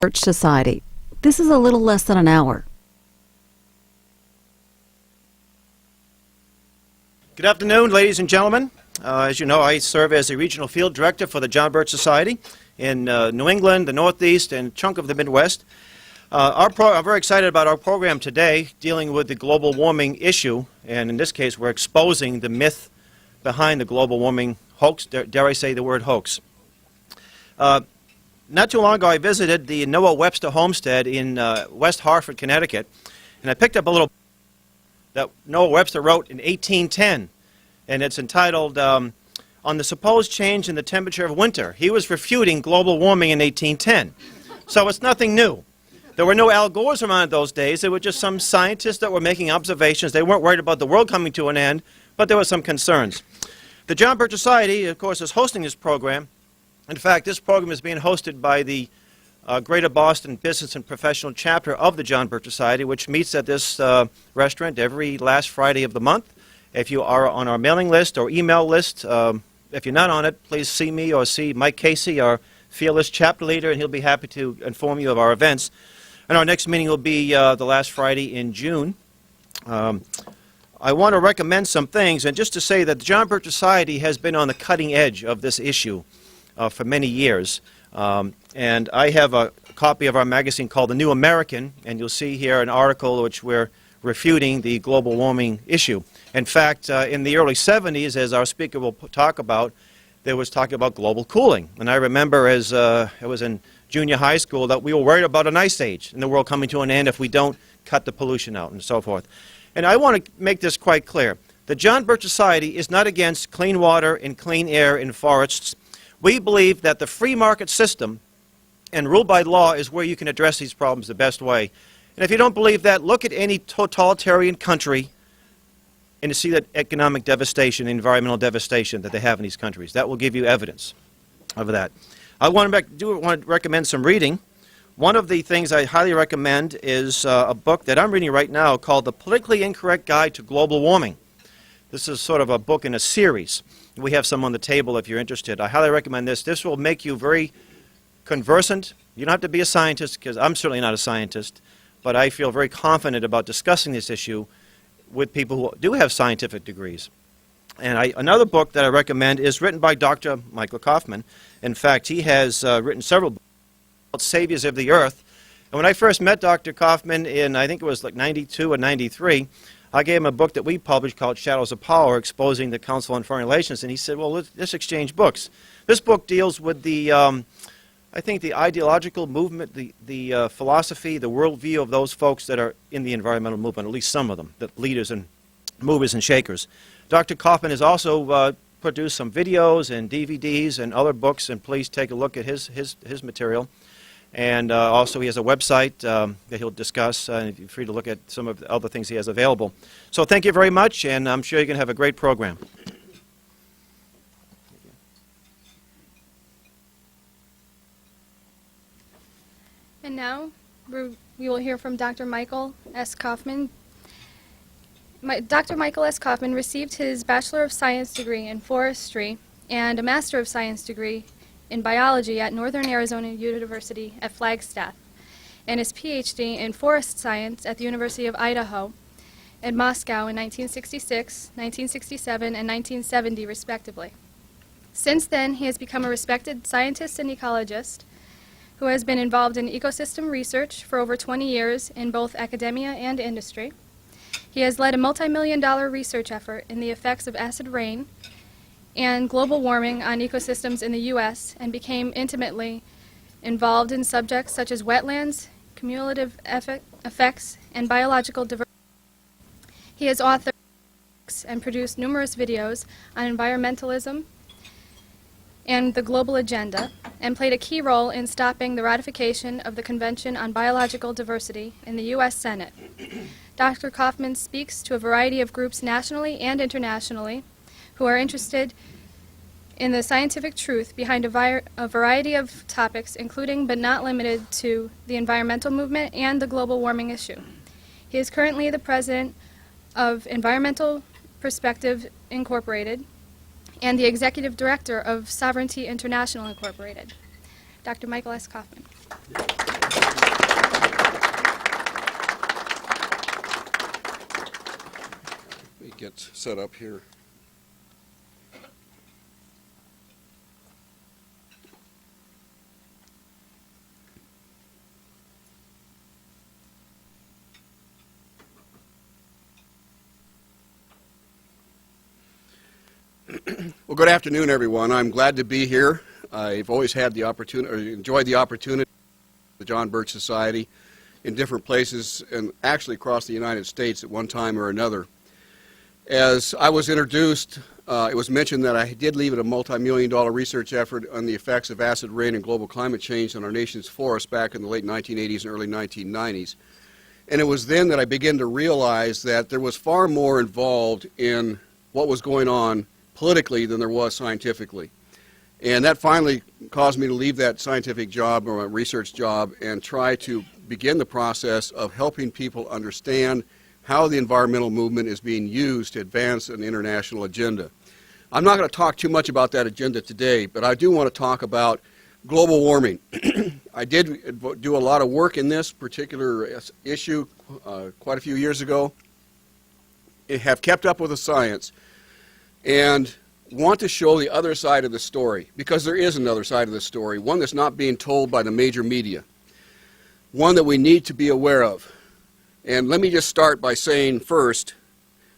Church Society. This is a little less than an hour. Good afternoon, ladies and gentlemen. As you know, I serve as the Regional Field Director for the John Birch Society in New England, the Northeast, and a chunk of the Midwest. I'm very excited about our program today dealing with the global warming issue, and in this case we're exposing the myth behind the global warming hoax, dare I say the word hoax. Not too long ago I visited the Noah Webster homestead in West Hartford, Connecticut, and I picked up a little that Noah Webster wrote in 1810, and it's entitled On the Supposed Change in the Temperature of Winter. He was refuting global warming in 1810, so it's nothing new. There were no Al Gores around those days. There were just some scientists that were making observations. They weren't worried about the world coming to an end, but there were some concerns. The John Birch Society, of course, is hosting this program. In fact, this program is being hosted by the Greater Boston Business and Professional Chapter of the John Birch Society, which meets at this restaurant every last Friday of the month. If you are on our mailing list or email list, if you're not on it, please see me or see Mike Casey, our fearless chapter leader, and he'll be happy to inform you of our events. And our next meeting will be the last Friday in June. I want to recommend some things, and just to say that the John Birch Society has been on the cutting edge of this issue for many years. And I have a copy of our magazine called The New American, and you'll see here an article which we're refuting the global warming issue. In fact, in the early 70s, as our speaker will talk about, there was talking about global cooling. And I remember as I was in junior high school that we were worried about an ice age and the world coming to an end if we don't cut the pollution out and so forth. And I want to make this quite clear. The John Birch Society is not against clean water and clean air in forests. We believe that the free market system and rule by law is where you can address these problems the best way. And if you don't believe that, look at any totalitarian country and to see that economic devastation, environmental devastation that they have in these countries. That will give you evidence of that. I want to recommend some reading. One of the things I highly recommend is a book that I'm reading right now called The Politically Incorrect Guide to Global Warming. This is sort of a book in a series. We have some on the table if you're interested. I highly recommend this. This will make you very conversant. You don't have to be a scientist, because I'm certainly not a scientist, but I feel very confident about discussing this issue with people who do have scientific degrees. And another book that I recommend is written by Dr. Michael Coffman. In fact, he has written several books called Saviors of the Earth. And when I first met Dr. Coffman in, I think it was like 92 or 93, I gave him a book that we published called Shadows of Power, exposing the Council on Foreign Relations, and he said, well, let's exchange books. This book deals with the, I think, the ideological movement, the philosophy, the worldview of those folks that are in the environmental movement, at least some of them, the leaders and movers and shakers. Dr. Coffman has also produced some videos and DVDs and other books, and please take a look at his material. And also he has a website that he'll discuss, and you're free to look at some of the other things he has available. So thank you very much, and I'm sure you're going to have a great program. And now we will hear from Dr. Michael S. Coffman. Dr. Michael S. Coffman received his Bachelor of Science degree in Forestry and a Master of Science degree in Biology at Northern Arizona University at Flagstaff, and his PhD in Forest Science at the University of Idaho in Moscow in 1966, 1967, and 1970, respectively. Since then, he has become a respected scientist and ecologist who has been involved in ecosystem research for over 20 years in both academia and industry. He has led a multi-million-dollar research effort in the effects of acid rain and global warming on ecosystems in the U.S. and became intimately involved in subjects such as wetlands, cumulative effects, and biological diversity. He has authored and produced numerous videos on environmentalism and the global agenda, and played a key role in stopping the ratification of the Convention on Biological Diversity in the U.S. Senate. Dr. Coffman speaks to a variety of groups nationally and internationally who are interested in the scientific truth behind a variety of topics, including but not limited to the environmental movement and the global warming issue. He is currently the president of Environmental Perspective Incorporated and the executive director of Sovereignty International Incorporated. Dr. Michael S. Coffman. get set up here. Well, good afternoon, everyone. I'm glad to be here. I've always had the opportunity, or enjoyed the opportunity, the John Birch Society in different places and actually across the United States at one time or another. As I was introduced, it was mentioned that I did lead a multi-million-dollar research effort on the effects of acid rain and global climate change on our nation's forests back in the late 1980s and early 1990s. And it was then that I began to realize that there was far more involved in what was going on politically than there was scientifically. And that finally caused me to leave that scientific job or a research job and try to begin the process of helping people understand how the environmental movement is being used to advance an international agenda. I'm not going to talk too much about that agenda today, but I do want to talk about global warming. I did do a lot of work in this particular issue quite a few years ago. I have kept up with the science and want to show the other side of the story, because there is another side of the story, one that's not being told by the major media, one that we need to be aware of. And let me just start by saying first,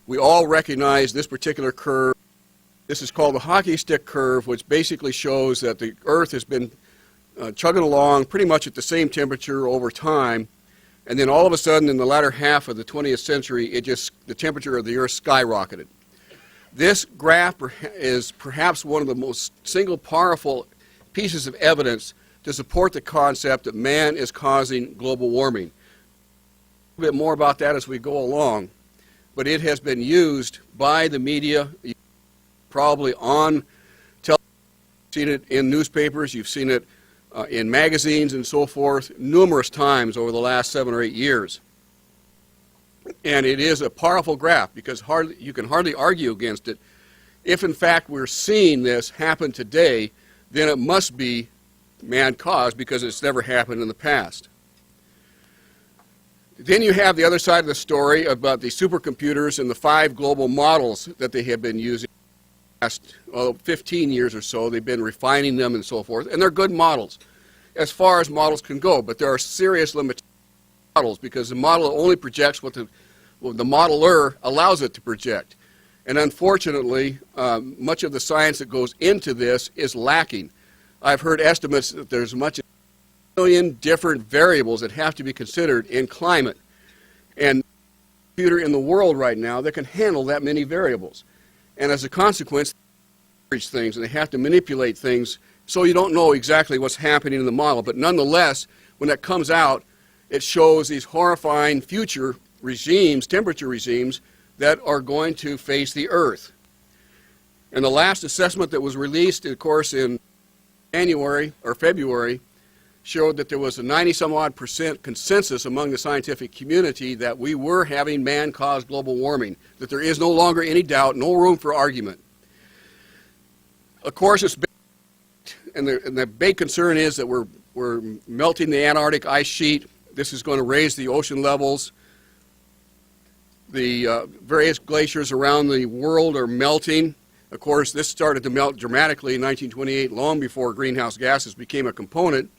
we all recognize this particular curve. This is called the hockey stick curve, which basically shows that the Earth has been chugging along pretty much at the same temperature over time, and then all of a sudden in the latter half of the 20th century, the temperature of the Earth skyrocketed. This graph is perhaps one of the most single powerful pieces of evidence to support the concept that man is causing global warming. A bit more about that as we go along, but it has been used by the media, probably on television, you've seen it in newspapers, you've seen it in magazines and so forth numerous times over the last 7 or 8 years. And it is a powerful graph because you can hardly argue against it. If in fact we're seeing this happen today, then it must be man-caused because it's never happened in the past. Then you have the other side of the story about the supercomputers and the 5 global models that they have been using for the last 15 years or so. They've been refining them and so forth, and they're good models as far as models can go, but there are serious limitations to models because the model only projects what the modeler allows it to project. And unfortunately, much of the science that goes into this is lacking. I've heard estimates that there's much as 1 million different variables that have to be considered in climate. And computer in the world right now that can handle that many variables. And as a consequence, they average things and they have to manipulate things so you don't know exactly what's happening in the model. But nonetheless, when that comes out, it shows these horrifying future regimes, temperature regimes, that are going to face the Earth. And the last assessment that was released, of course, in January or February, showed that there was a 90-some-odd% consensus among the scientific community that we were having man-caused global warming, that there is no longer any doubt, no room for argument. Of course, it's big, and the big concern is that we're melting the Antarctic ice sheet. This is going to raise the ocean levels. The various glaciers around the world are melting. Of course, this started to melt dramatically in 1928, long before greenhouse gases became a component.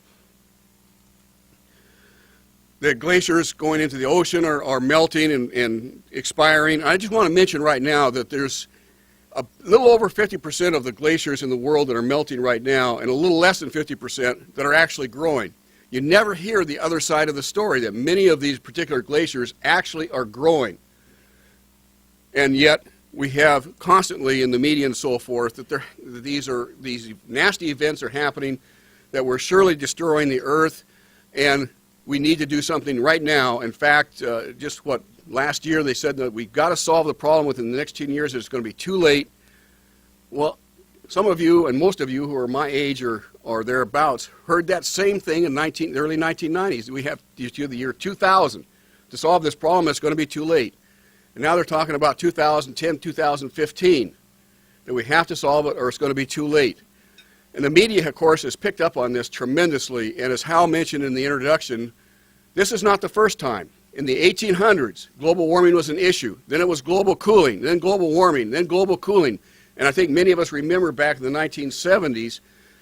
The glaciers going into the ocean are melting and expiring. I just want to mention right now that there's a little over 50% of the glaciers in the world that are melting right now, and a little less than 50% that are actually growing. You never hear the other side of the story, that many of these particular glaciers actually are growing. And yet we have constantly in the media and so forth that these nasty events are happening, that we're surely destroying the Earth, and we need to do something right now. In fact, last year they said that we've got to solve the problem within the next 10 years. It's going to be too late. Well, some of you and most of you who are my age or thereabouts heard that same thing in the early 1990s. We have the year 2000 to solve this problem. It's going to be too late. And now they're talking about 2010, 2015, that we have to solve it or it's going to be too late. And the media, of course, has picked up on this tremendously, and as Hal mentioned in the introduction, this is not the first time. In the 1800s, global warming was an issue. Then it was global cooling, then global warming, then global cooling. And I think many of us remember back in the 1970s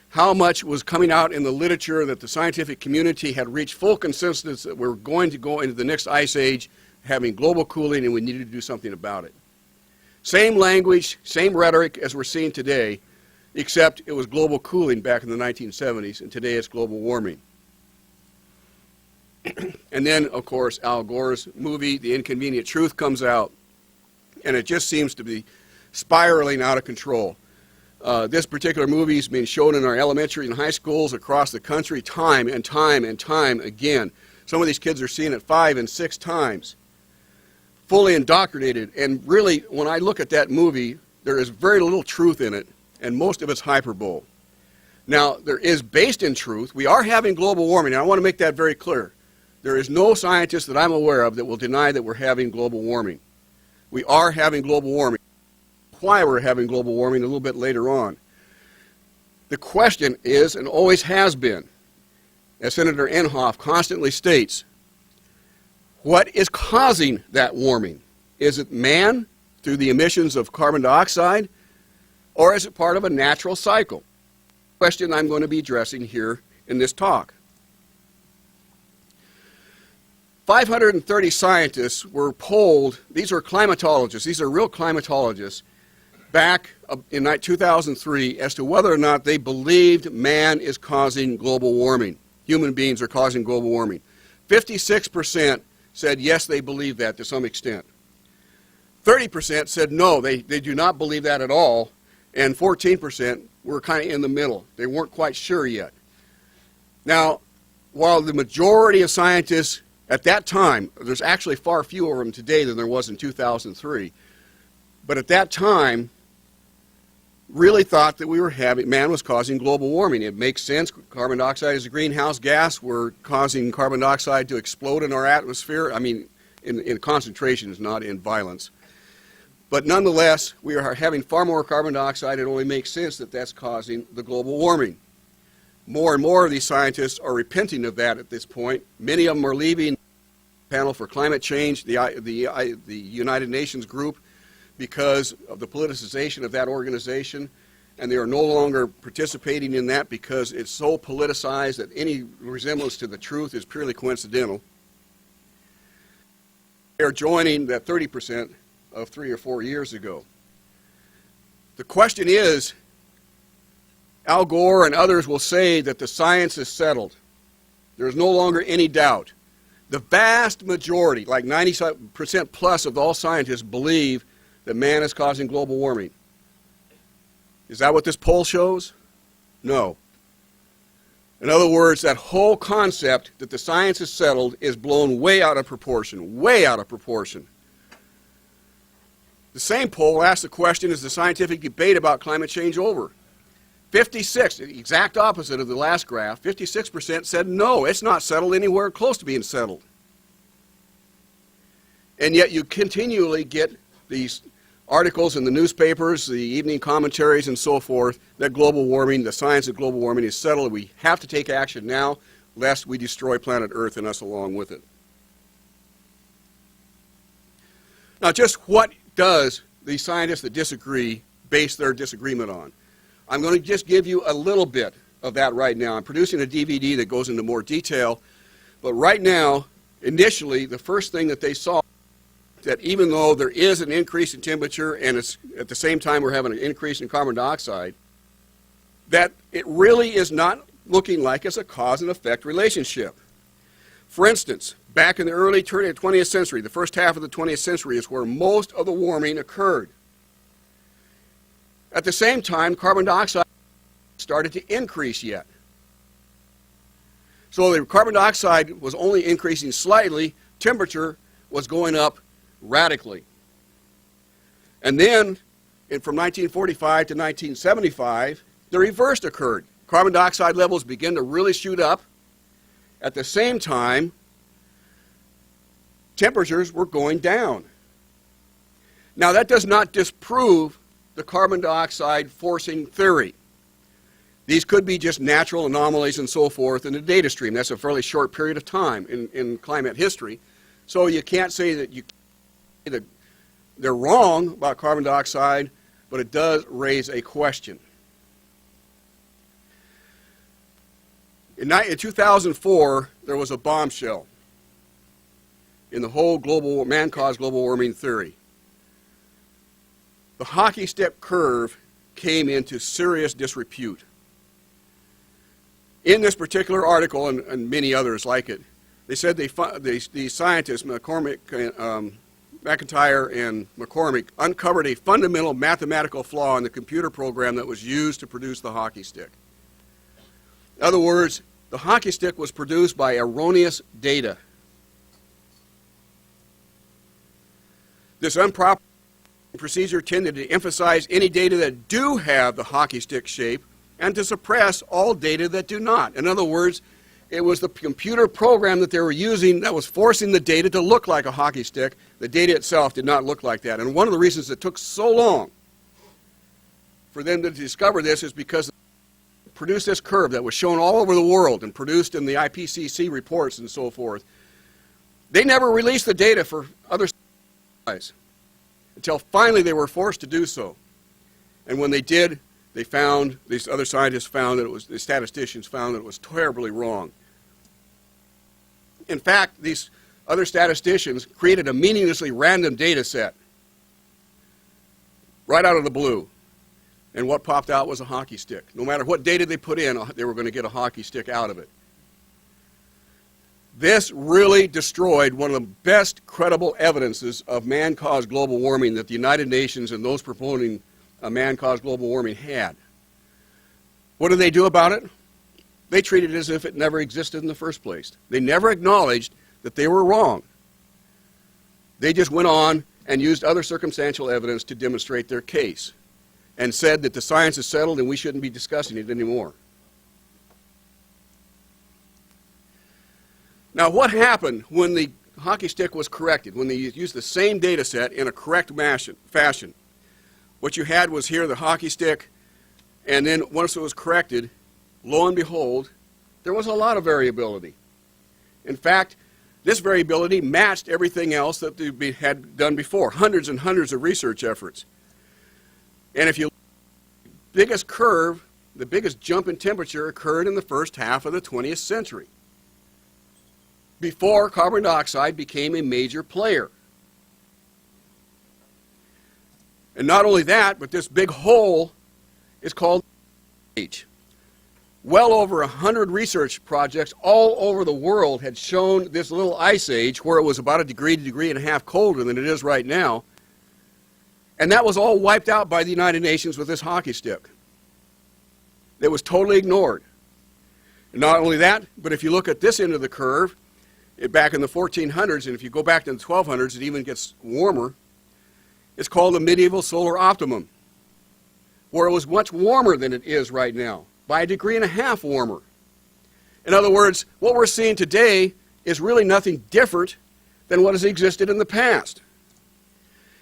how much was coming out in the literature that the scientific community had reached full consensus that we're going to go into the next ice age having global cooling and we needed to do something about it. Same language, same rhetoric as we're seeing today, except it was global cooling back in the 1970s, and today it's global warming. And then, of course, Al Gore's movie, The Inconvenient Truth, comes out, and it just seems to be spiraling out of control. This particular movie is being shown in our elementary and high schools across the country time and time and time again. Some of these kids are seeing it 5 and 6 times. Fully indoctrinated, and really, when I look at that movie, there is very little truth in it, and most of it's hyperbole. Now, there is based in truth. We are having global warming, and I want to make that very clear. There is no scientist that I'm aware of that will deny that we're having global warming. We are having global warming. Why we're having global warming a little bit later on. The question is, and always has been, as Senator Inhofe constantly states, what is causing that warming? Is it man through the emissions of carbon dioxide, or is it part of a natural cycle? Question I'm going to be addressing here in this talk. 530 scientists were polled. These are climatologists. These are real climatologists back in 2003 as to whether or not they believed man is causing global warming. Human beings are causing global warming. 56% said yes, they believe that to some extent. 30% said no, they do not believe that at all, and 14% were kind of in the middle. They weren't quite sure yet. Now, while the majority of scientists at that time, there's actually far fewer of them today than there was in 2003, but at that time, really thought that man was causing global warming. It makes sense. Carbon dioxide is a greenhouse gas. We're causing carbon dioxide to explode in our atmosphere. I mean, in concentrations, not in violence. But nonetheless, we are having far more carbon dioxide. It only makes sense that that's causing the global warming. More and more of these scientists are repenting of that at this point. Many of them are leaving the Panel for Climate Change, the United Nations group, because of the politicization of that organization, and they are no longer participating in that because it's so politicized that any resemblance to the truth is purely coincidental. They are joining that 30% of 3 or 4 years ago. The question is, Al Gore and others will say that the science is settled. There is no longer any doubt. The vast majority, like 90% plus of all scientists, believe that man is causing global warming. Is that what this poll shows? No. In other words, that whole concept that the science is settled is blown way out of proportion, way out of proportion. The same poll asked the question, is the scientific debate about climate change over? 56, the exact opposite of the last graph, 56% said no, it's not settled anywhere close to being settled. And yet you continually get these articles in the newspapers, the evening commentaries and so forth, that global warming, the science of global warming is settled. We have to take action now, lest we destroy planet Earth and us along with it. Now, just what does the scientists that disagree base their disagreement on? I'm going to just give you a little bit of that right now. I'm producing a DVD that goes into more detail, but right now, initially, the first thing that they saw that even though there is an increase in temperature and it's, at the same time we're having an increase in carbon dioxide, that it really is not looking like it's a cause and effect relationship. For instance, back in the early 20th century, the first half of the 20th century is where most of the warming occurred. At the same time, carbon dioxide started to increase yet. So the carbon dioxide was only increasing slightly, temperature was going up radically. And then, from 1945 to 1975, the reverse occurred. Carbon dioxide levels began to really shoot up. At the same time, temperatures were going down. Now, that does not disprove the carbon dioxide forcing theory. These could be just natural anomalies and so forth in the data stream. That's a fairly short period of time in climate history. So you can't say that they're wrong about carbon dioxide, but it does raise a question. In 2004, there was a bombshell in the whole man-caused global warming theory. The hockey stick curve came into serious disrepute. In this particular article, and many others like it, they said the scientists, McCormick, McIntyre and McCormick, uncovered a fundamental mathematical flaw in the computer program that was used to produce the hockey stick. In other words, the hockey stick was produced by erroneous data. This improper procedure tended to emphasize any data that do have the hockey stick shape and to suppress all data that do not. In other words, it was the computer program that they were using that was forcing the data to look like a hockey stick. The data itself did not look like that. And one of the reasons it took so long for them to discover this is because they produced this curve that was shown all over the world and produced in the IPCC reports and so forth. They never released the data for other guys until finally they were forced to do so. And when they did, these other scientists found that the statisticians found that it was terribly wrong. In fact, these other statisticians created a meaninglessly random data set right out of the blue. And what popped out was a hockey stick. No matter what data they put in, they were going to get a hockey stick out of it. This really destroyed one of the best credible evidences of man-caused global warming that the United Nations and those proponent man-caused global warming had. What did they do about it? They treated it as if it never existed in the first place. They never acknowledged that they were wrong. They just went on and used other circumstantial evidence to demonstrate their case and said that the science is settled and we shouldn't be discussing it anymore. Now, what happened when the hockey stick was corrected, when they used the same data set in a correct fashion? What you had was here the hockey stick, and then once it was corrected, lo and behold, there was a lot of variability. In fact, this variability matched everything else that they had done before, hundreds and hundreds of research efforts. And if you look at the biggest curve, the biggest jump in temperature occurred in the first half of the 20th century, before carbon dioxide became a major player. And not only that, but this big hole is called age. Well over 100 research projects all over the world had shown this little ice age where it was about a degree and a half colder than it is right now. And that was all wiped out by the United Nations with this hockey stick. It was totally ignored. And not only that, but if you look at this end of the curve, back in the 1400s, and if you go back to the 1200s, it even gets warmer. It's called the medieval solar optimum, where it was much warmer than it is right now, by a degree and a half warmer. In other words, what we're seeing today is really nothing different than what has existed in the past.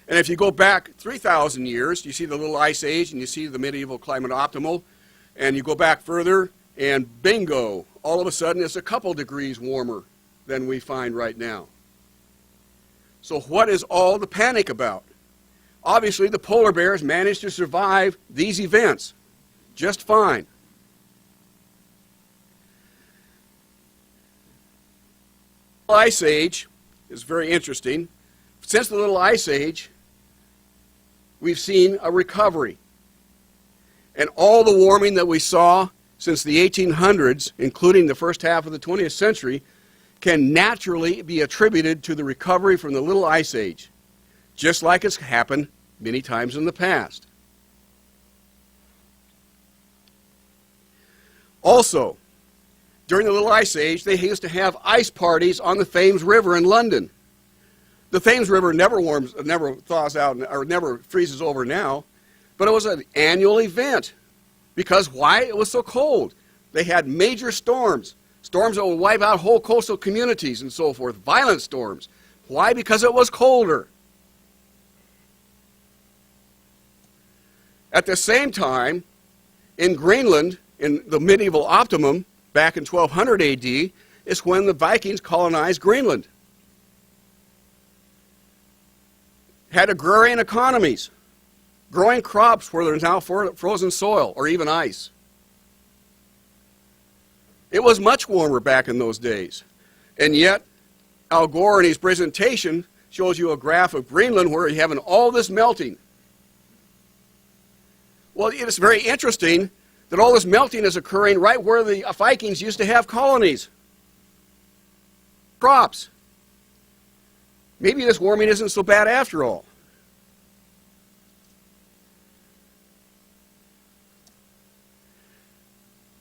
And if you go back 3,000 years, you see the little ice age and you see the medieval climate optimal, and you go back further and bingo, all of a sudden it's a couple degrees warmer than we find right now. So what is all the panic about? Obviously, the polar bears managed to survive these events just fine. The Ice Age is very interesting. Since the Little Ice Age, we've seen a recovery. And all the warming that we saw since the 1800s, including the first half of the 20th century, can naturally be attributed to the recovery from the Little Ice Age, just like it's happened many times in the past. Also, during the Little Ice Age, they used to have ice parties on the Thames River in London. The Thames River never thaws out, or never freezes over now, but it was an annual event. Because why? It was so cold. They had major storms, storms that would wipe out whole coastal communities and so forth, violent storms. Why? Because it was colder. At the same time, in Greenland, in the medieval optimum, back in 1200 AD, is when the Vikings colonized Greenland. had agrarian economies, growing crops where there's now frozen soil or even ice. It was much warmer back in those days. And yet, Al Gore in his presentation shows you a graph of Greenland where you're having all this melting. Well, it's very interesting that all this melting is occurring right where the Vikings used to have colonies. Crops. Maybe this warming isn't so bad after all.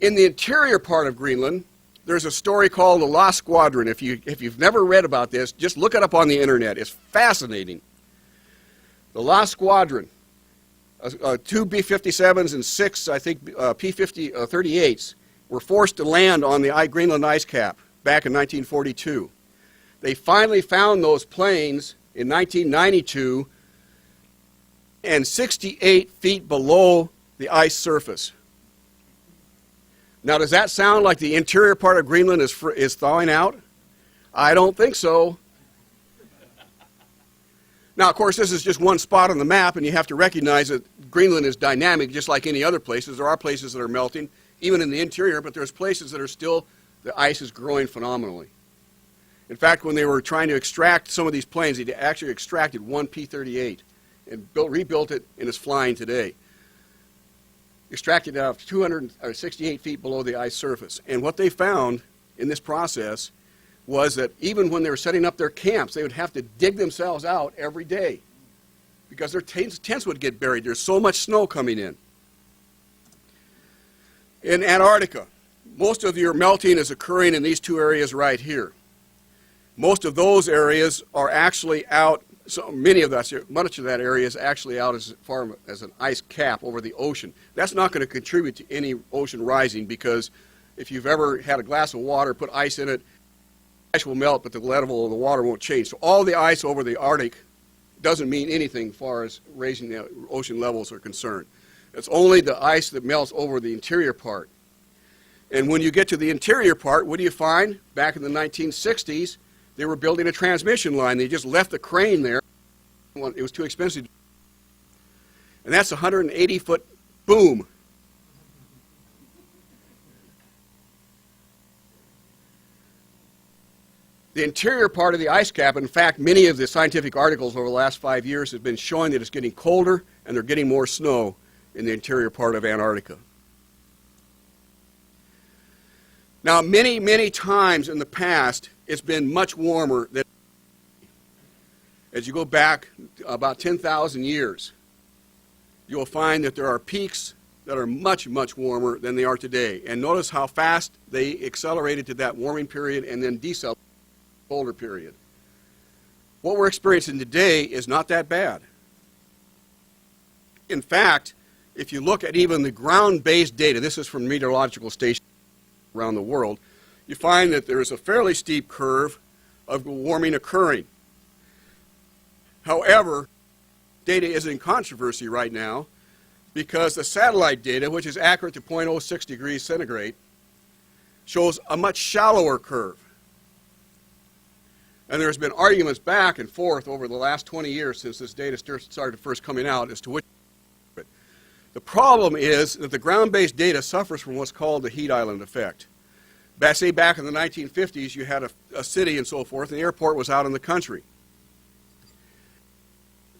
In the interior part of Greenland, there's a story called The Lost Squadron. If you've never read about this, just look it up on the internet. It's fascinating. The Lost Squadron, 2 B-57s and 6, I think, P-38s were forced to land on the Greenland ice cap back in 1942. They finally found those planes in 1992 and 68 feet below the ice surface. Now, does that sound like the interior part of Greenland is thawing out? I don't think so. Now, of course, this is just one spot on the map, and you have to recognize that Greenland is dynamic just like any other places. There are places that are melting, even in the interior, but there's places that are still, the ice is growing phenomenally. In fact, when they were trying to extract some of these planes, they actually extracted one P-38 and rebuilt it, and is flying today. Extracted out of 268 feet below the ice surface. And what they found in this process was that even when they were setting up their camps, they would have to dig themselves out every day because their tents would get buried. There's so much snow coming in. In Antarctica, most of your melting is occurring in these two areas right here. Most of those areas are actually out. So much of that area is actually out as far as an ice cap over the ocean. That's not going to contribute to any ocean rising because if you've ever had a glass of water, put ice in it, ice will melt, but the level of the water won't change. So all the ice over the Arctic doesn't mean anything as far as raising the ocean levels are concerned. It's only the ice that melts over the interior part. And when you get to the interior part, what do you find? Back in the 1960s, they were building a transmission line. They just left the crane there. It was too expensive. And that's a 180-foot boom. The interior part of the ice cap, in fact, many of the scientific articles over the last 5 years have been showing that it's getting colder and they're getting more snow in the interior part of Antarctica. Now, many, many times in the past, it's been much warmer than as you go back about 10,000 years. You'll find that there are peaks that are much, much warmer than they are today. And notice how fast they accelerated to that warming period and then decelerated to the colder period. What we're experiencing today is not that bad. In fact, if you look at even the ground-based data, this is from meteorological stations around the world, you find that there is a fairly steep curve of warming occurring. However, data is in controversy right now because the satellite data, which is accurate to 0.06 degrees centigrade, shows a much shallower curve. And there's been arguments back and forth over the last 20 years since this data started first coming out as to which. The problem is that the ground-based data suffers from what's called the heat island effect. Say back in the 1950s, you had a city and so forth, and the airport was out in the country.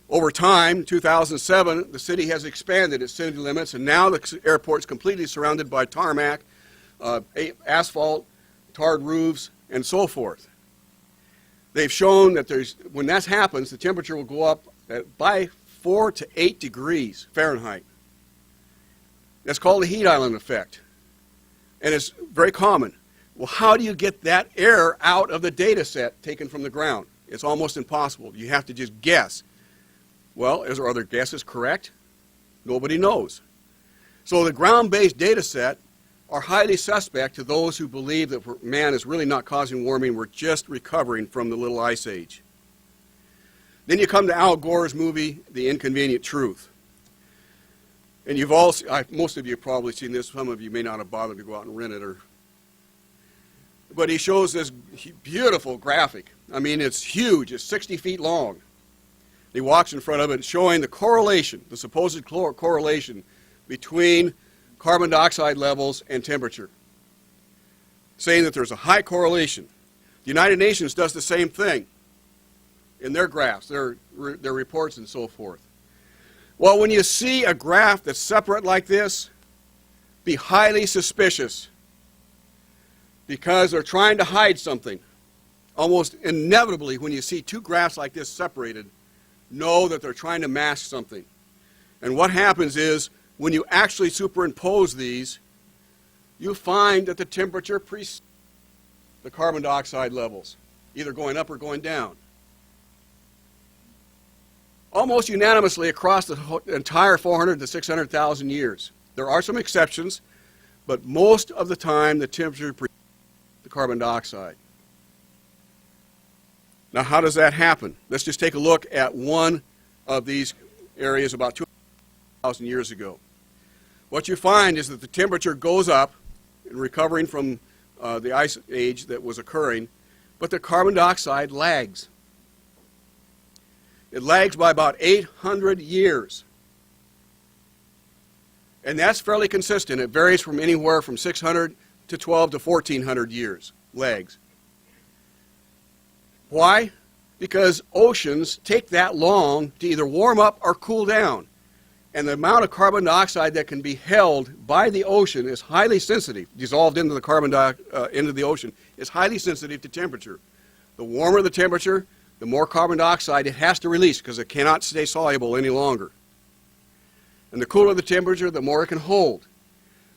Over time, 2007, the city has expanded its city limits, and now the airport's completely surrounded by tarmac, asphalt, tarred roofs, and so forth. They've shown that when that happens, the temperature will go up by 4 to 8 degrees Fahrenheit. That's called the heat island effect, and it's very common. Well, how do you get that air out of the data set taken from the ground? It's almost impossible. You have to just guess. Well, are their guesses correct? Nobody knows. So the ground-based data set are highly suspect to those who believe that man is really not causing warming. We're just recovering from the Little Ice Age. Then you come to Al Gore's movie, The Inconvenient Truth. And most of you have probably seen this. Some of you may not have bothered to go out and rent it. But he shows this beautiful graphic. I mean, it's huge. It's 60 feet long He walks in front of it showing the correlation, the supposed correlation between carbon dioxide levels and temperature, saying that there's a high correlation. The United Nations does the same thing in their graphs, their reports and so forth. Well, when you see a graph that's separate like this, be highly suspicious, because they're trying to hide something. Almost inevitably, when you see two graphs like this separated, know that they're trying to mask something. And what happens is, when you actually superimpose these, you find that the temperature precedes the carbon dioxide levels, either going up or going down. Almost unanimously across the entire 400 to 600,000 years. There are some exceptions, but most of the time the temperature precedes the carbon dioxide. Now, how does that happen? Let's just take a look at one of these areas about 2,000 years ago. What you find is that the temperature goes up in recovering from the ice age that was occurring, but the carbon dioxide lags. It lags by about 800 years. And that's fairly consistent. It varies from anywhere from 600 to 12 to 1,400 years, lags. Why? Because oceans take that long to either warm up or cool down. And the amount of carbon dioxide that can be held by the ocean is highly sensitive, dissolved into the into the ocean, is highly sensitive to temperature. The warmer the temperature, the more carbon dioxide it has to release, because it cannot stay soluble any longer. And the cooler the temperature, the more it can hold.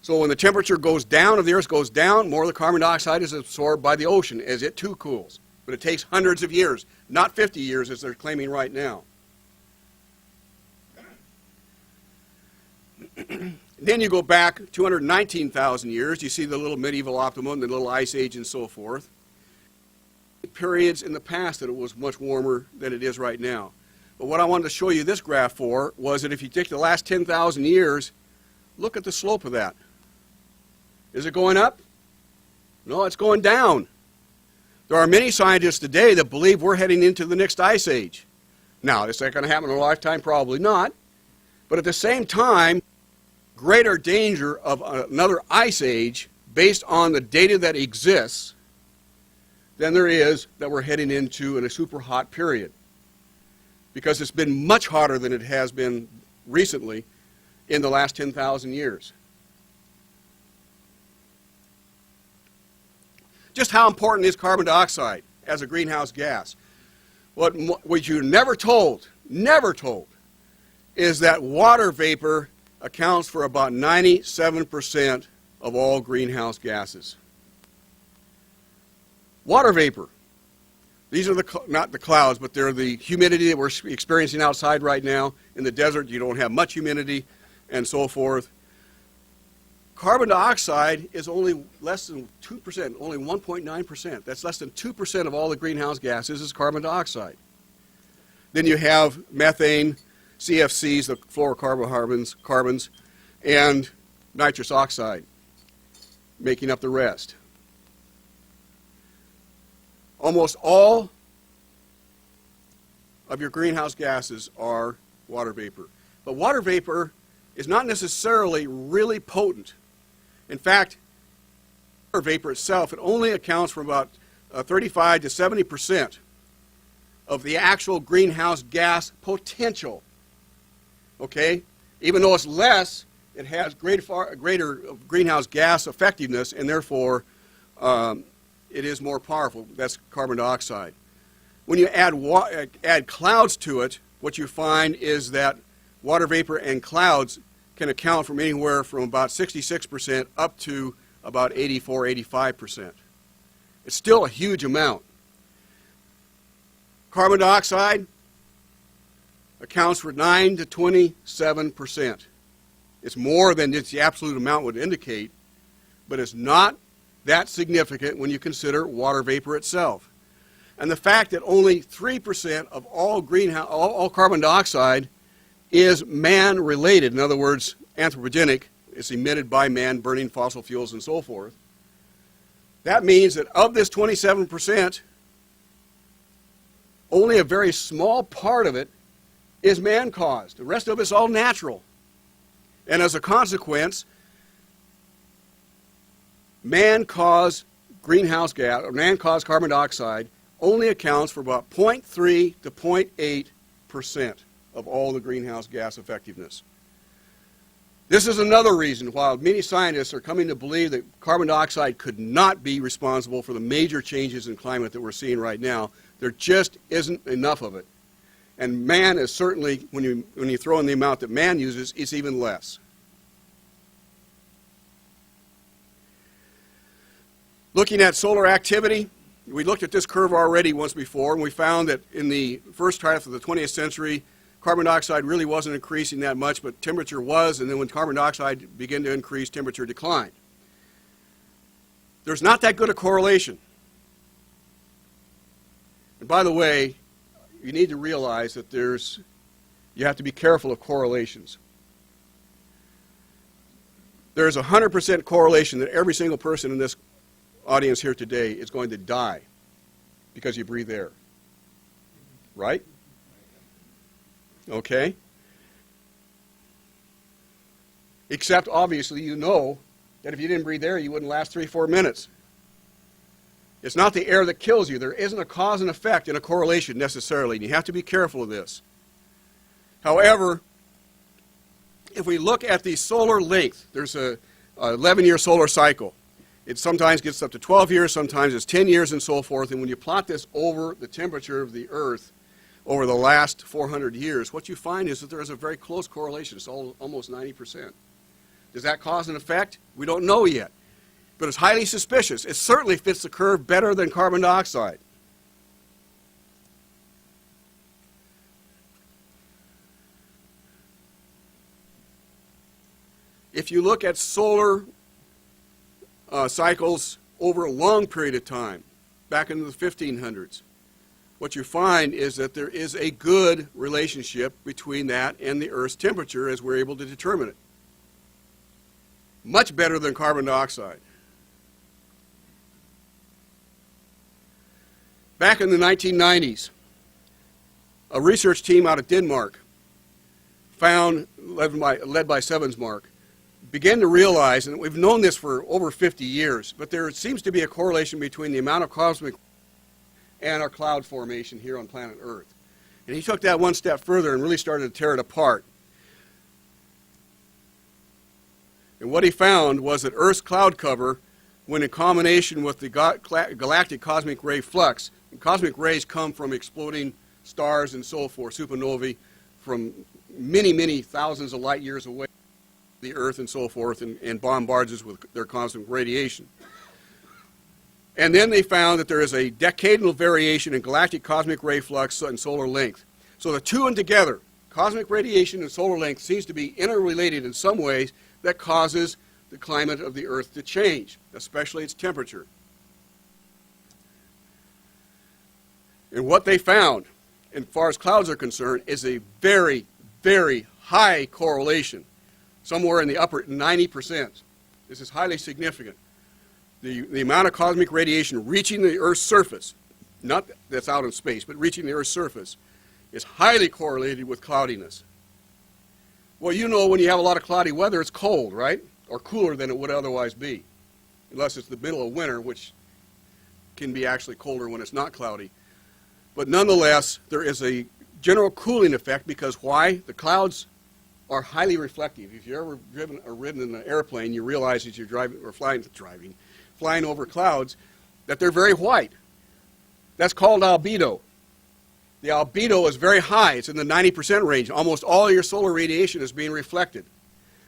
So when the temperature goes down, of the Earth goes down, more of the carbon dioxide is absorbed by the ocean as it too cools. But it takes hundreds of years, not 50 years as they're claiming right now. Then you go back 219,000 years, you see the little medieval optimum, the little ice age and so forth. Periods in the past that it was much warmer than it is right now. But what I wanted to show you this graph for was that if you take the last 10,000 years, look at the slope of that. Is it going up? No, it's going down. There are many scientists today that believe we're heading into the next ice age. Now, is that going to happen in a lifetime? Probably not. But at the same time, greater danger of another ice age based on the data that exists than there is that we're heading into in a super hot period. Because it's been much hotter than it has been recently in the last 10,000 years. Just how important is carbon dioxide as a greenhouse gas? What you're never told, is that water vapor accounts for about 97% of all greenhouse gases. Water vapor. These are not the clouds, but they're the humidity that we're experiencing outside right now. In the desert, you don't have much humidity and so forth. Carbon dioxide is only less than 2%, only 1.9%. That's less than 2% of all the greenhouse gases is carbon dioxide. Then you have methane, CFCs, the fluorocarbons, and nitrous oxide, making up the rest. Almost all of your greenhouse gases are water vapor. But water vapor is not necessarily really potent. In fact, water vapor itself, it only accounts for about 35 to 70% of the actual greenhouse gas potential. Okay? Even though it's less, it has greater greenhouse gas effectiveness, and therefore it is more powerful. That's carbon dioxide. When you add clouds to it, what you find is that water vapor and clouds can account for anywhere from about 66% up to about 84–85%. It's still a huge amount. Carbon dioxide accounts for 9 to 27%. It's more than just the absolute amount would indicate, but it's not that significant when you consider water vapor itself. And the fact that only 3% of all carbon dioxide is man-related, in other words, anthropogenic, it's emitted by man burning fossil fuels and so forth. That means that of this 27%, only a very small part of it is man-caused. The rest of it's all natural. And as a consequence, man-caused greenhouse gas, or man-caused carbon dioxide, only accounts for about 0.3 to 0.8% of all the greenhouse gas effectiveness. This is another reason why many scientists are coming to believe that carbon dioxide could not be responsible for the major changes in climate that we're seeing right now. There just isn't enough of it. And man is certainly, when you throw in the amount that man uses, it's even less. Looking at solar activity, we looked at this curve already once before, and we found that in the first half of the 20th century, carbon dioxide really wasn't increasing that much, but temperature was, and then when carbon dioxide began to increase, temperature declined. There's not that good a correlation. And by the way, you need to realize that you have to be careful of correlations. There's a 100% correlation that every single person in this audience here today is going to die because you breathe air. Right? Okay? Except, obviously, you know that if you didn't breathe air, you wouldn't last 3-4 minutes. It's not the air that kills you. There isn't a cause and effect in a correlation necessarily, and you have to be careful of this. However, if we look at the solar length, there's a 11-year solar cycle. It sometimes gets up to 12 years, sometimes it's 10 years, and so forth. And when you plot this over the temperature of the Earth over the last 400 years, what you find is that there is a very close correlation. It's almost 90%. Does that cause an effect? We don't know yet. But it's highly suspicious. It certainly fits the curve better than carbon dioxide. If you look at solar cycles over a long period of time, back into the 1500s, what you find is that there is a good relationship between that and the Earth's temperature as we're able to determine it. Much better than carbon dioxide. Back in the 1990s, a research team out of Denmark found, led by Sevensmark, began to realize, and we've known this for over 50 years, but there seems to be a correlation between the amount of cosmic and our cloud formation here on planet Earth. And he took that one step further and really started to tear it apart. And what he found was that Earth's cloud cover, when in combination with the galactic cosmic ray flux, and cosmic rays come from exploding stars and so forth, supernovae, from many, many thousands of light years away, the Earth and so forth, and bombards us with their cosmic radiation. And then they found that there is a decadal variation in galactic cosmic ray flux and solar length. So the two and together, cosmic radiation and solar length, seems to be interrelated in some ways that causes the climate of the Earth to change, especially its temperature. And what they found, as far as clouds are concerned, is a very, very high correlation, somewhere in the upper 90%. This is highly significant. The amount of cosmic radiation reaching the Earth's surface, not that's out in space, but reaching the Earth's surface, is highly correlated with cloudiness. Well, you know when you have a lot of cloudy weather, it's cold, right? Or cooler than it would otherwise be, unless it's the middle of winter, which can be actually colder when it's not cloudy. But nonetheless, there is a general cooling effect because why? The clouds are highly reflective. If you've ever driven or ridden in an airplane, you realize as you're driving or flying over clouds, that they're very white. That's called albedo. The albedo is very high. It's in the 90% range. Almost all your solar radiation is being reflected.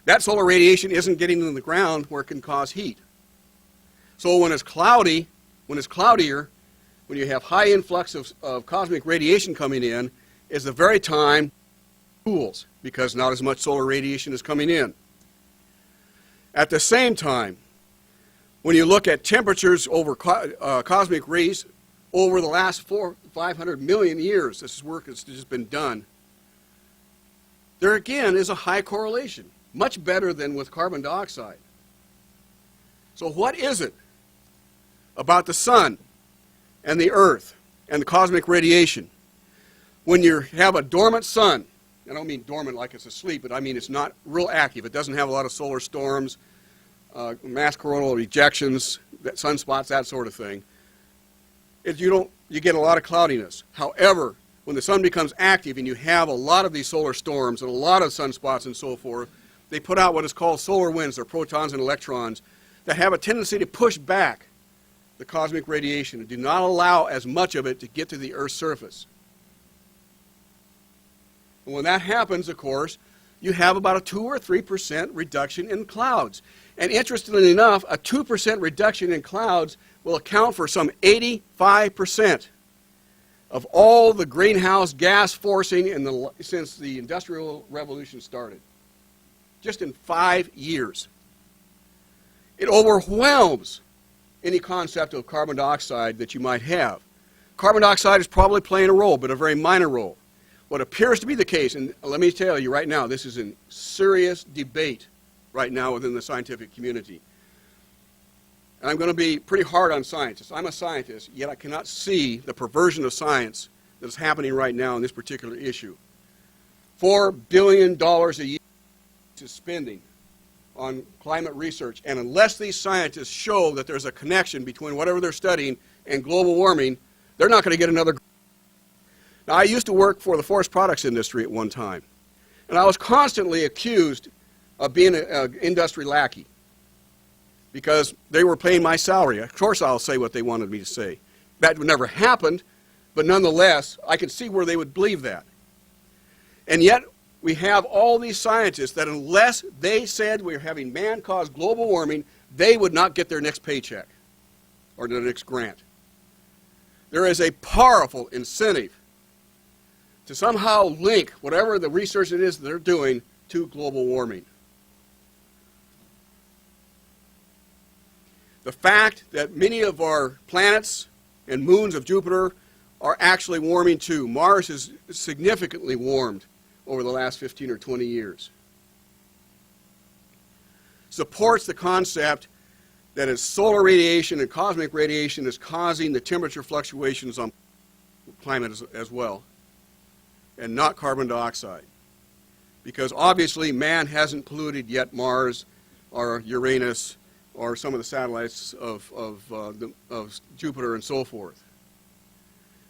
That solar radiation isn't getting in the ground where it can cause heat. So when it's cloudy, when it's cloudier, when you have high influx of cosmic radiation coming in, is the very time it cools because not as much solar radiation is coming in. At the same time, when you look at temperatures over cosmic rays over the last 500 million years, this work has just been done, there again is a high correlation, much better than with carbon dioxide. So what is it about the sun and the Earth and the cosmic radiation? When you have a dormant sun I don't mean dormant like it's asleep, but I mean it's not real active. It doesn't have a lot of solar storms, mass coronal ejections, sunspots, that sort of thing. You get a lot of cloudiness. However, when the sun becomes active and you have a lot of these solar storms and a lot of sunspots and so forth, they put out what is called solar winds. They're protons and electrons that have a tendency to push back the cosmic radiation and do not allow as much of it to get to the Earth's surface. And when that happens, of course, you have about a 2 or 3% reduction in clouds. And interestingly enough, a 2% reduction in clouds will account for some 85% of all the greenhouse gas forcing since the Industrial Revolution started. Just in 5 years. It overwhelms any concept of carbon dioxide that you might have. Carbon dioxide is probably playing a role, but a very minor role. What appears to be the case, and let me tell you right now, this is in serious debate right now within the scientific community. And I'm going to be pretty hard on scientists. I'm a scientist, yet I cannot see the perversion of science that is happening right now in this particular issue. $4 billion a year is spending on climate research, and unless these scientists show that there's a connection between whatever they're studying and global warming, they're not going to get another. Now, I used to work for the forest products industry at one time, and I was constantly accused of being an industry lackey because they were paying my salary. Of course, I'll say what they wanted me to say. That never happened, but nonetheless, I could see where they would believe that. And yet, we have all these scientists that unless they said we're having man-caused global warming, they would not get their next paycheck or their next grant. There is a powerful incentive to somehow link whatever the research it is they're doing to global warming. The fact that many of our planets and moons of Jupiter are actually warming too. Mars is significantly warmed over the last 15 or 20 years. Supports the concept that it's solar radiation and cosmic radiation is causing the temperature fluctuations on climate as well, and not carbon dioxide. Because obviously man hasn't polluted yet Mars or Uranus or some of the satellites of Jupiter and so forth.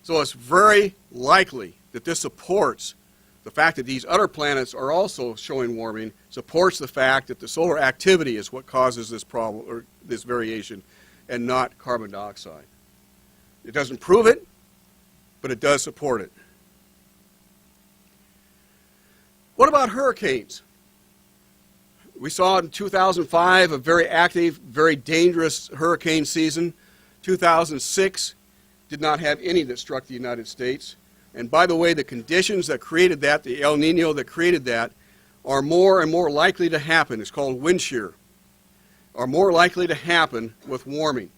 So it's very likely that this supports the fact that these other planets are also showing warming, supports the fact that the solar activity is what causes this problem or this variation and not carbon dioxide. It doesn't prove it, but it does support it. What about hurricanes? We saw in 2005 a very active, very dangerous hurricane season. 2006 did not have any that struck the United States. And by the way, the conditions that created that, the El Nino that created that, are more and more likely to happen. It's called wind shear. Are more likely to happen with warming.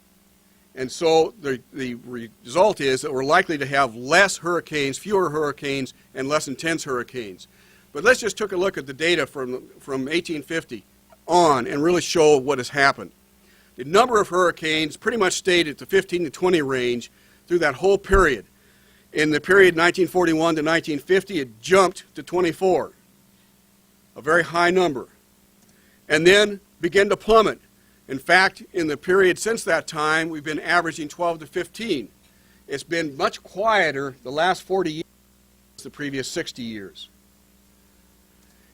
And so the result is that we're likely to have less hurricanes, fewer hurricanes, and less intense hurricanes. But let's just take a look at the data from 1850 on and really show what has happened. The number of hurricanes pretty much stayed at the 15 to 20 range through that whole period. In the period 1941 to 1950, it jumped to 24, a very high number, and then began to plummet. In fact, in the period since that time, we've been averaging 12 to 15. It's been much quieter the last 40 years than the previous 60 years.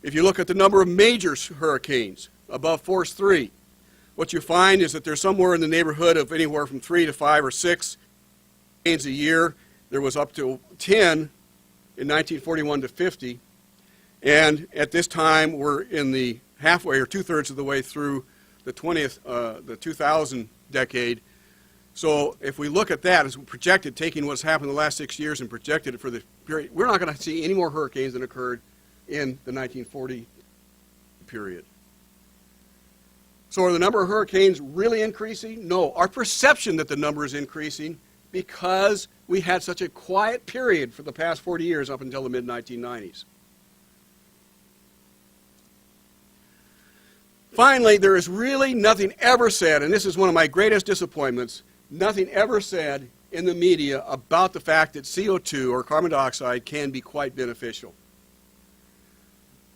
If you look at the number of major hurricanes above force 3, what you find is that there's somewhere in the neighborhood of anywhere from 3 to 5 or 6 hurricanes a year. There was up to 10 in 1941 to 50. And at this time, we're in the halfway or two-thirds of the way through the 2000 decade. So if we look at that as projected, taking what's happened in the last 6 years and projected it for the period, we're not going to see any more hurricanes than occurred in the 1940 period. So are the number of hurricanes really increasing? No. Our perception that the number is increasing because we had such a quiet period for the past 40 years up until the mid-1990s. Finally, there is really nothing ever said, and this is one of my greatest disappointments, nothing ever said in the media about the fact that CO2 or carbon dioxide can be quite beneficial.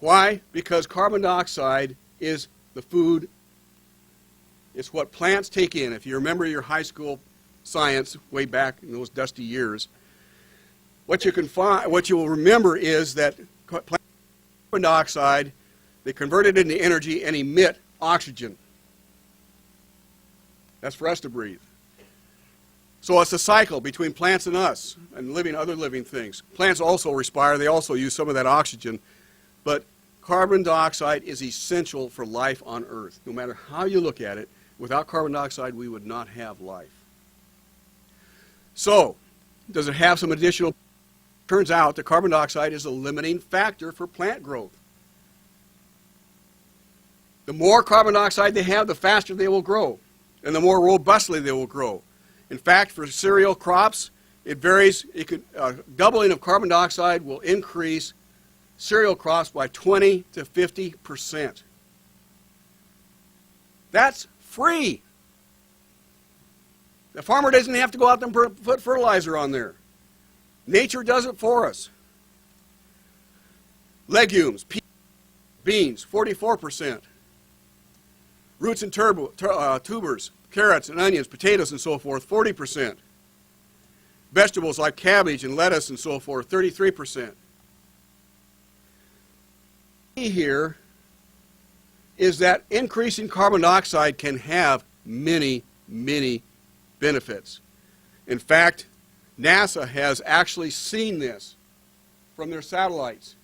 Why? Because carbon dioxide is the food. It's what plants take in. If you remember your high school science way back in those dusty years, what you will remember is that carbon dioxide, they convert it into energy and emit oxygen. That's for us to breathe. So it's a cycle between plants and us and other living things. Plants also respire. They also use some of that oxygen. But carbon dioxide is essential for life on Earth. No matter how you look at it, without carbon dioxide, we would not have life. So, does it have some additional? Turns out that carbon dioxide is a limiting factor for plant growth. The more carbon dioxide they have, the faster they will grow, and the more robustly they will grow. In fact, for cereal crops, it varies. Doubling of carbon dioxide will increase cereal crops by 20 to 50%. That's free. The farmer doesn't have to go out and put fertilizer on there. Nature does it for us. Legumes, beans, 44%. Roots and tubers, carrots and onions, potatoes and so forth, 40%. Vegetables like cabbage and lettuce and so forth, 33%. Here is that increasing carbon dioxide can have many, many benefits. In fact, NASA has actually seen this from their satellites,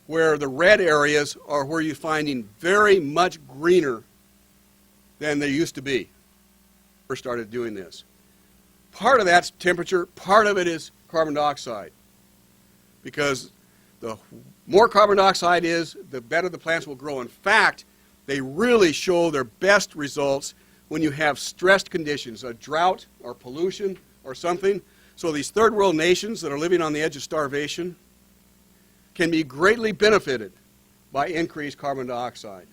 where the red areas are where you're finding very much greener than they used to be. First started doing this. Part of that's temperature, part of it is carbon dioxide. Because the more carbon dioxide is, the better the plants will grow. In fact, they really show their best results when you have stressed conditions, a drought or pollution or something. So these third world nations that are living on the edge of starvation can be greatly benefited by increased carbon dioxide.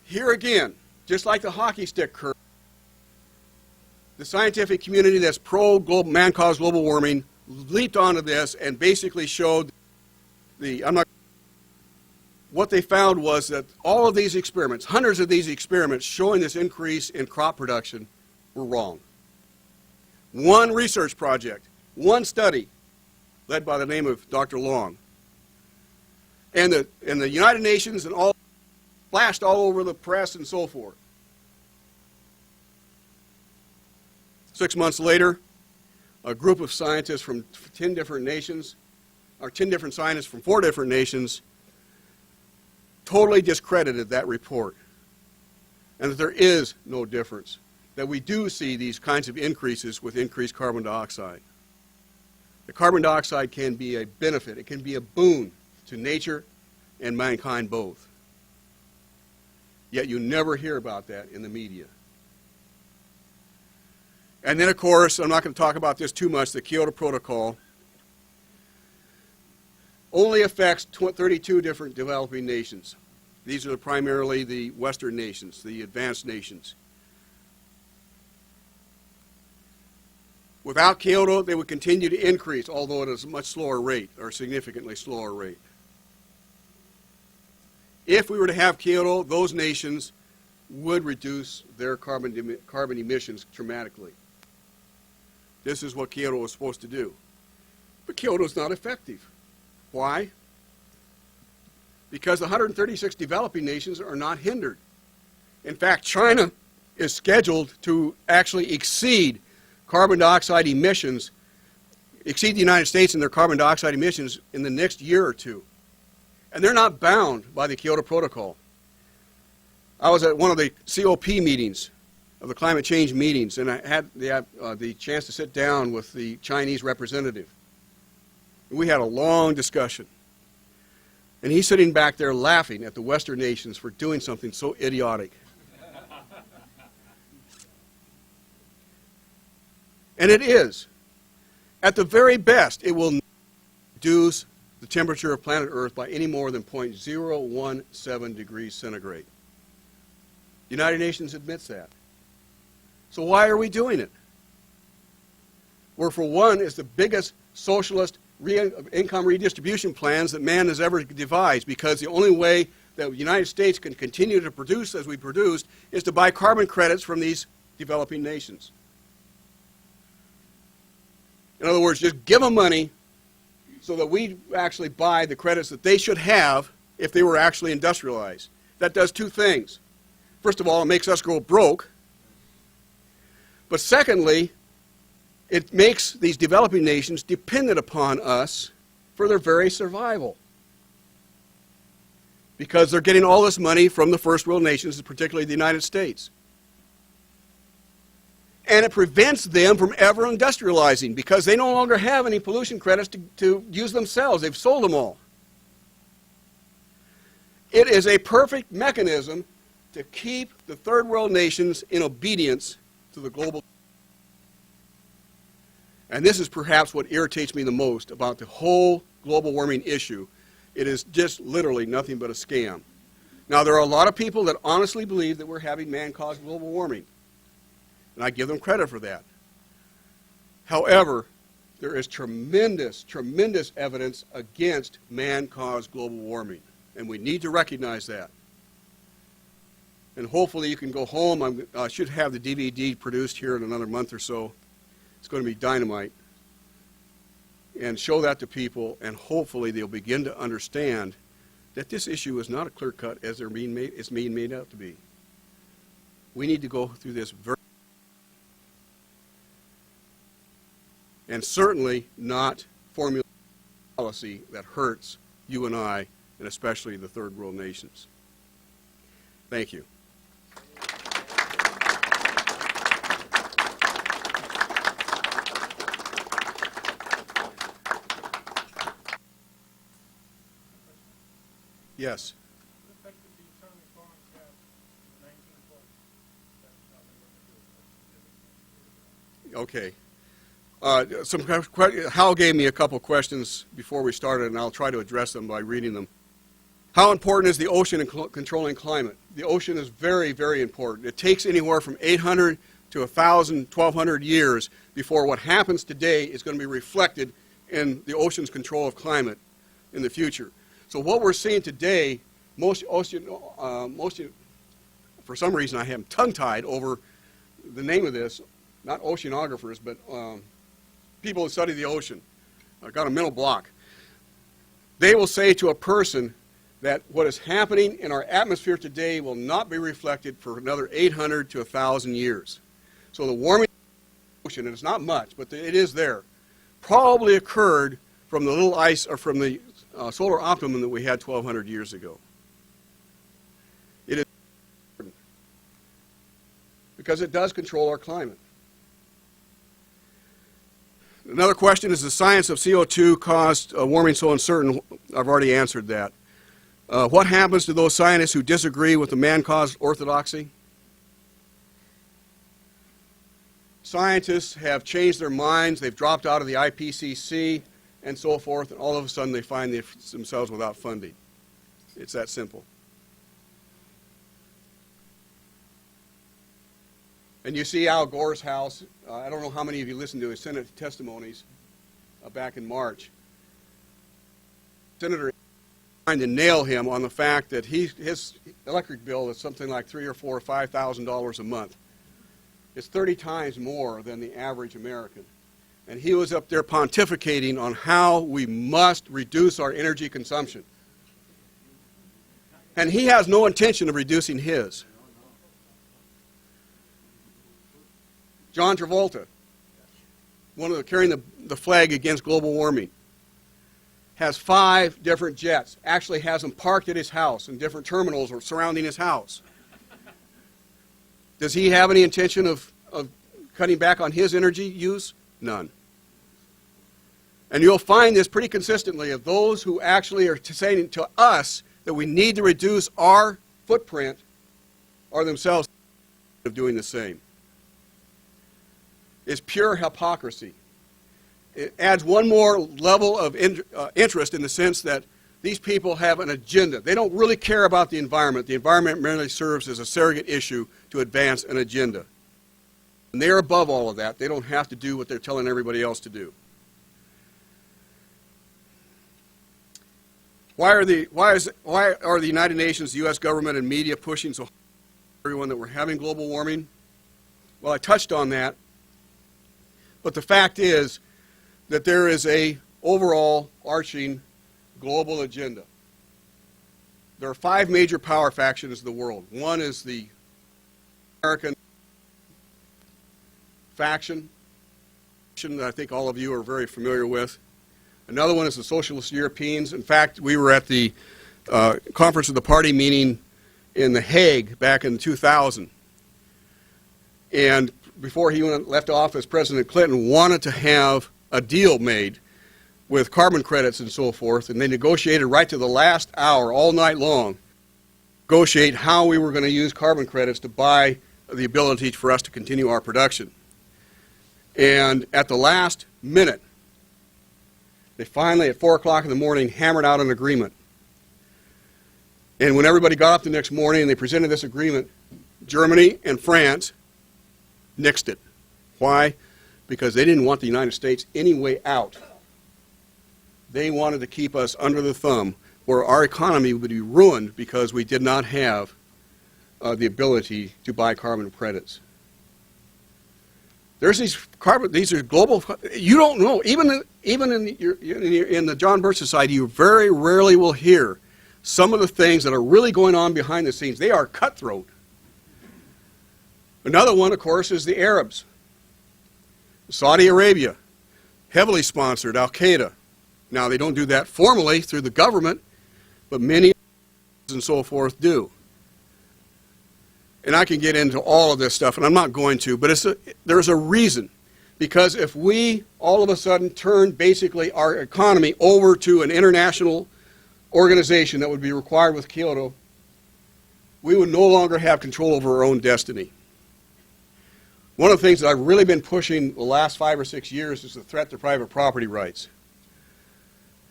Here again, just like the hockey stick curve, the scientific community that's man-caused global warming leaped onto this and basically showed what they found was that all of these experiments, hundreds of these experiments showing this increase in crop production, were wrong. One research project, one study, led by the name of Dr. Long, and the United Nations and all flashed all over the press and so forth. 6 months later, a group of scientists from 10 different nations, or 10 different scientists from 4 different nations, totally discredited that report, and that there is no difference, that we do see these kinds of increases with increased carbon dioxide. The carbon dioxide can be a benefit, it can be a boon to nature and mankind both. Yet you never hear about that in the media. And then, of course, I'm not going to talk about this too much, the Kyoto Protocol only affects 32 different developing nations. These are primarily the Western nations, the advanced nations. Without Kyoto, they would continue to increase, although at a much slower rate, or significantly slower rate. If we were to have Kyoto, those nations would reduce their carbon emissions dramatically. This is what Kyoto was supposed to do. But Kyoto is not effective. Why? Because the 136 developing nations are not hindered. In fact, China is scheduled to actually exceed carbon dioxide emissions, exceed the United States in their carbon dioxide emissions in the next year or two. And they're not bound by the Kyoto Protocol. I was at one of the COP meetings, of the climate change meetings, and I had the chance to sit down with the Chinese representative. We had a long discussion. And he's sitting back there laughing at the Western nations for doing something so idiotic. And it is. At the very best, it will reduce the temperature of planet Earth by any more than 0.017 degrees centigrade. The United Nations admits that. So why are we doing it? were, for one, is the biggest socialist income redistribution plans that man has ever devised, because the only way that the United States can continue to produce as we produced is to buy carbon credits from these developing nations. In other words, just give them money so that we actually buy the credits that they should have if they were actually industrialized. That does two things. First of all, it makes us go broke. But secondly, it makes these developing nations dependent upon us for their very survival, because they're getting all this money from the first world nations, particularly the United States. And it prevents them from ever industrializing, because they no longer have any pollution credits to use themselves. They've sold them all. It is a perfect mechanism to keep the third world nations in obedience to the global. And this is perhaps what irritates me the most about the whole global warming issue. It is just literally nothing but a scam. Now, there are a lot of people that honestly believe that we're having man-caused global warming, and I give them credit for that. However, there is tremendous, tremendous evidence against man-caused global warming, and we need to recognize that. And hopefully you can go home. I should have the DVD produced here in another month or so. It's going to be dynamite. And show that to people, and hopefully they'll begin to understand that this issue is not a clear cut as it's being made out to be. We need to go through this very, and certainly not formulate a policy that hurts you and I, and especially the third world nations. Thank you. Yes. What effect did the atomic bombs have in the 1940s? Okay. Hal gave me a couple questions before we started, and I'll try to address them by reading them. How important is the ocean in controlling climate? The ocean is very, very important. It takes anywhere from 800 to 1,000, 1,200 years before what happens today is going to be reflected in the ocean's control of climate in the future. So what we're seeing today, for some reason I am tongue-tied over the name of this, not oceanographers, but people who study the ocean. I've got a mental block. They will say to a person that what is happening in our atmosphere today will not be reflected for another 800 to 1,000 years. So the warming of the ocean, and it's not much, but it is there, probably occurred from the little ice, or from the solar optimum that we had 1,200 years ago. It is important because it does control our climate. Another question is the science of CO2 caused warming so uncertain. I've already answered that. What happens to those scientists who disagree with the man-caused orthodoxy? Scientists have changed their minds. They've dropped out of the IPCC and so forth, and all of a sudden they find themselves without funding. It's that simple. And you see Al Gore's house. I don't know how many of you listened to his Senate testimonies back in March. Senator trying to nail him on the fact that his electric bill is something like $3,000 or $4,000 or $5,000 a month. It's 30 times more than the average American. And he was up there pontificating on how we must reduce our energy consumption. And he has no intention of reducing his. John Travolta, carrying the flag against global warming, has 5 different jets, actually has them parked at his house in different terminals or surrounding his house. Does he have any intention of cutting back on his energy use? None. And you'll find this pretty consistently of those who actually are saying to us that we need to reduce our footprint are themselves of doing the same. It's pure hypocrisy. It adds one more level of interest in the sense that these people have an agenda. They don't really care about the environment. The environment merely serves as a surrogate issue to advance an agenda. And they're above all of that. They don't have to do what they're telling everybody else to do. Why are the United Nations, the U.S. government, and media pushing so hard everyone that we're having global warming? Well, I touched on that. But the fact is that there is a overall arching global agenda. There are 5 major power factions in the world. One is the American faction that I think all of you are very familiar with. Another one is the Socialist Europeans. In fact, we were at the Conference of the Party meeting in The Hague back in 2000. And before he left office, President Clinton wanted to have a deal made with carbon credits and so forth, and they negotiated right to the last hour, all night long, negotiate how we were going to use carbon credits to buy the ability for us to continue our production. And at the last minute, they finally, at 4 o'clock in the morning, hammered out an agreement. And when everybody got up the next morning and they presented this agreement, Germany and France nixed it. Why? Because they didn't want the United States any way out. They wanted to keep us under the thumb, where our economy would be ruined because we did not have the ability to buy carbon credits. There's these are global. You don't know. Even in the John Birch Society, you very rarely will hear some of the things that are really going on behind the scenes. They are cutthroat. Another one, of course, is the Arabs. Saudi Arabia, heavily sponsored Al-Qaeda. Now, they don't do that formally through the government, but many and so forth do. And I can get into all of this stuff, and I'm not going to, but there's a reason. Because if we all of a sudden turn basically our economy over to an international organization that would be required with Kyoto, we would no longer have control over our own destiny. One of the things that I've really been pushing the last 5 or 6 years is the threat to private property rights.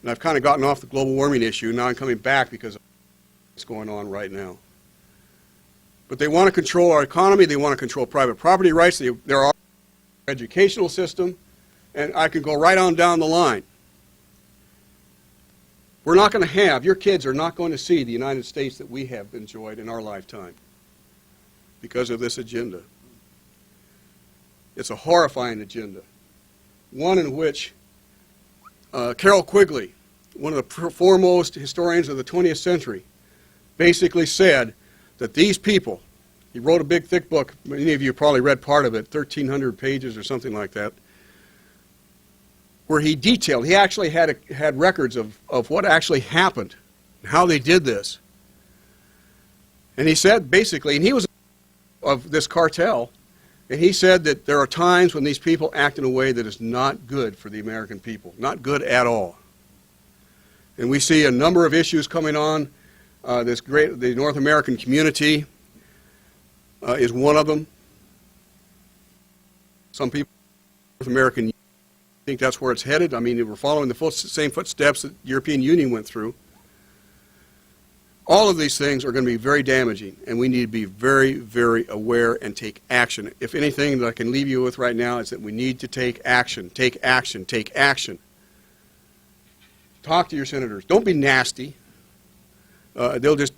And I've kind of gotten off the global warming issue. Now I'm coming back because of what's going on right now. But they want to control our economy. They want to control private property rights. There are educational system, and I can go right on down the line. We're not going to have, your kids are not going to see the United States that we have enjoyed in our lifetime because of this agenda. It's a horrifying agenda, one in which Carol Quigley, one of the foremost historians of the 20th century, basically said that these people, he wrote a big thick book, many of you probably read part of it, 1,300 pages or something like that, where he detailed, he actually had records of what actually happened, and how they did this. And he said basically, and he was of this cartel, and he said that there are times when these people act in a way that is not good for the American people, not good at all. And we see a number of issues coming on. The North American community is one of them. Some people in North American think that's where it's headed. I mean, we're following the same footsteps that the European Union went through. All of these things are going to be very damaging, and we need to be very, very aware and take action. If anything that I can leave you with right now is that we need to take action, take action, take action. Talk to your senators. Don't be nasty. They'll just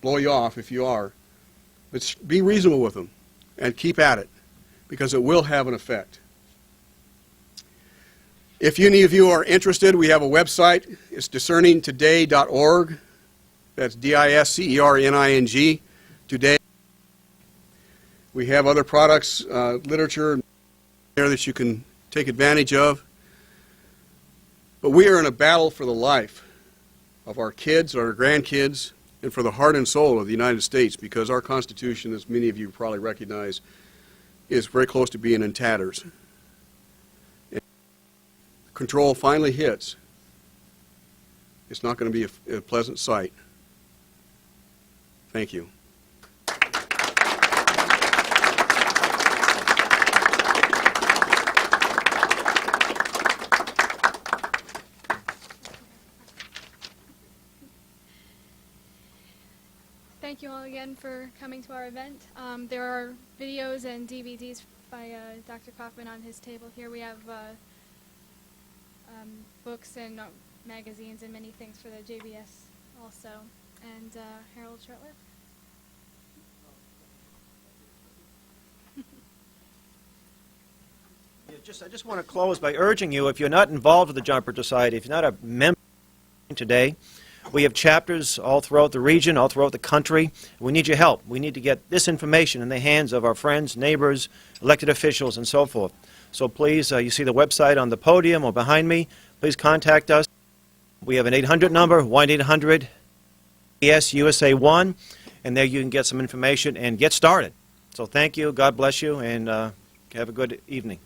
blow you off if you are. But be reasonable with them and keep at it, because it will have an effect. If any of you are interested, we have a website. It's discerningtoday.org. That's DISCERNING, today. We have other products, literature there that you can take advantage of. But we are in a battle for the life of our kids, our grandkids, and for the heart and soul of the United States, because our Constitution, as many of you probably recognize, is very close to being in tatters. And control finally hits. It's not going to be a pleasant sight. Thank you. Thank you all again. again for coming to our event. There are videos and DVDs by Dr. Coffman on his table here. We have books and magazines and many things for the JBS also. And Harold Shurtleff. I just want to close by urging you, if you're not involved with the John Birch Society, if you're not a member today, we have chapters all throughout the region, all throughout the country. We need your help. We need to get this information in the hands of our friends, neighbors, elected officials, and so forth. So please, you see the website on the podium or behind me. Please contact us. We have an 800 number, 1-800-YES-USA1, and there you can get some information and get started. So thank you. God bless you, and have a good evening.